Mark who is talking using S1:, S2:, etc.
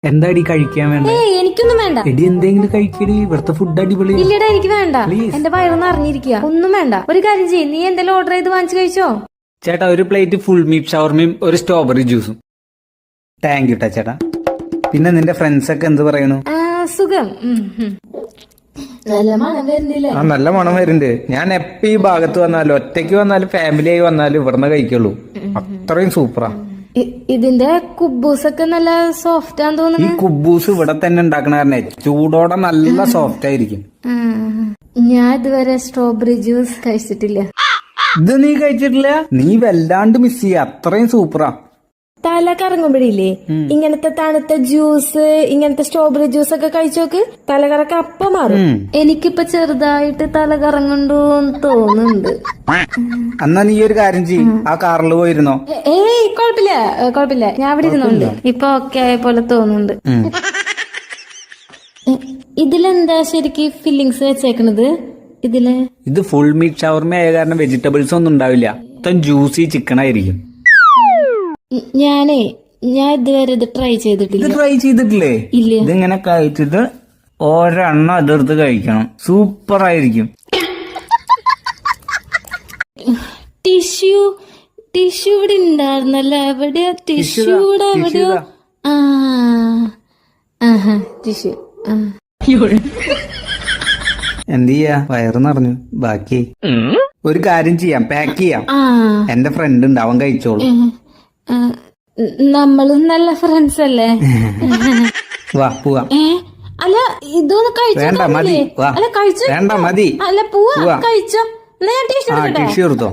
S1: എന്താടി കഴിക്കാൻ വേണ്ട?
S2: എനിക്കൊന്നും വേണ്ട.
S1: എടി എന്തെങ്കിലും കഴിക്കടി, ഇവിടുത്തെ ഫുഡ് അടിപൊളി.
S2: ഇല്ലടാ എനിക്ക് വേണ്ട, എന്റെ വയറൊന്നും അറിഞ്ഞിരിക്കുക. ഒന്നും വേണ്ട. ഒരു കാര്യം ചെയ്യ്, നീ എന്തെങ്കിലും ഓർഡർ ചെയ്ത് വാങ്ങിച്ചു കഴിച്ചോ.
S1: ചേട്ടാ ഒരു പ്ലേറ്റ് ഫുൾ മീറ്റ് ഷവർമയും ഒരു സ്ട്രോബെറി ജ്യൂസും. താങ്ക് യു ചേട്ടാ. പിന്നെ നിന്റെ ഫ്രണ്ട്സ് ഒക്കെ എന്ത് പറയുന്നു?
S2: സുഖം. നല്ല മണം വരുന്നില്ല.
S1: നല്ല മണം വരുന്നുണ്ട്. ഞാൻ എപ്പ ഈ ഭാഗത്ത് വന്നാലും ഒറ്റയ്ക്ക് വന്നാലും ഫാമിലി ആയി വന്നാലും ഇവിടുന്ന് കഴിക്കുള്ളൂ. അത്രയും സൂപ്പറാ.
S2: ഇതിന്റെ കുബൂസൊക്കെ നല്ല സോഫ്റ്റ് ആണെന്ന് തോന്നുന്നു.
S1: ഈ കുബൂസ് ഇവിടെ തന്നെ ഉണ്ടാക്കണ കാരണം ചൂടോടെ നല്ല സോഫ്റ്റ് ആയിരിക്കും.
S2: ഞാൻ ഇതുവരെ സ്ട്രോബെറി ജ്യൂസ് കഴിച്ചിട്ടില്ല.
S1: ഇത് നീ കഴിച്ചിട്ടില്ല? നീ വല്ലാണ്ട് മിസ് ചെയ്യ, അത്രയും സൂപ്പറാ.
S2: തല കറങ്ങുമ്പോഴില്ലേ ഇങ്ങനത്തെ തണുത്ത ജ്യൂസ്, ഇങ്ങനത്തെ സ്ട്രോബെറി ജ്യൂസ് ഒക്കെ കഴിച്ചോക്ക്, തലകറക്കം അപ്പം മാറും. എനിക്കിപ്പൊ ചെറുതായിട്ട് തല കറങ്ങണ്ടോന്ന് തോന്നുന്നുണ്ട്.
S1: എന്നാ നീ ഒരു കാര്യം ചെയ്യും, ആ കാറിൽ പോയിരുന്നോ?
S2: ഏയ് കുഴപ്പമില്ല, ഞാൻ അവിടെ ഇരുന്നുണ്ട്. ഇപ്പൊ ഓക്കെ ആയ പോലെ തോന്നുന്നുണ്ട്. ഇതിലെന്താ ശരിക്ക് ഫില്ലിങ്സ് വെച്ചേക്കണത്?
S1: ഇത് ഫുൾ മീറ്റ് ഷവർമ ആയ കാരണം വെജിറ്റബിൾസ് ഒന്നും ഉണ്ടാവില്ല. മൊത്തം ജ്യൂസി ചിക്കൻ ആയിരിക്കും.
S2: ഞാൻ ഇതുവരെ ഇത് ട്രൈ ചെയ്തിട്ടില്ല.
S1: ട്രൈ ചെയ്തിട്ടില്ലേ?
S2: ഇല്ല.
S1: ഇതിങ്ങനെ കഴിച്ചിട്ട് ഒരെണ്ണം അതെടുത്ത് കഴിക്കണം, സൂപ്പർ ആയിരിക്കും.
S2: ടിഷ്യൂ ഇവിടെ ഉണ്ടായിരുന്നല്ലോ. എവിടെയാ ടിഷ്യൂ? എവിടെയോ ടിഷ്യൂ.
S1: എന്ത് ചെയ്യാ, വയറ് നിറഞ്ഞു. ബാക്കി ഒരു കാര്യം ചെയ്യാം, പാക്ക് ചെയ്യാം. എന്റെ ഫ്രണ്ട് ഉണ്ട്, അവൻ കഴിച്ചോളൂ.
S2: നമ്മളും നല്ല ഫ്രണ്ട്സ് അല്ലേ?
S1: വാ പോവാ.
S2: അല്ല ഇതൊന്ന് കഴിച്ചോ.
S1: വേണ്ട മതി.
S2: അല്ല കഴിച്ചോ.
S1: വേണ്ട മതി.
S2: അല്ല പോവാ കഴിച്ചോ.
S1: ടിഷ്യൂ എടുത്തോ.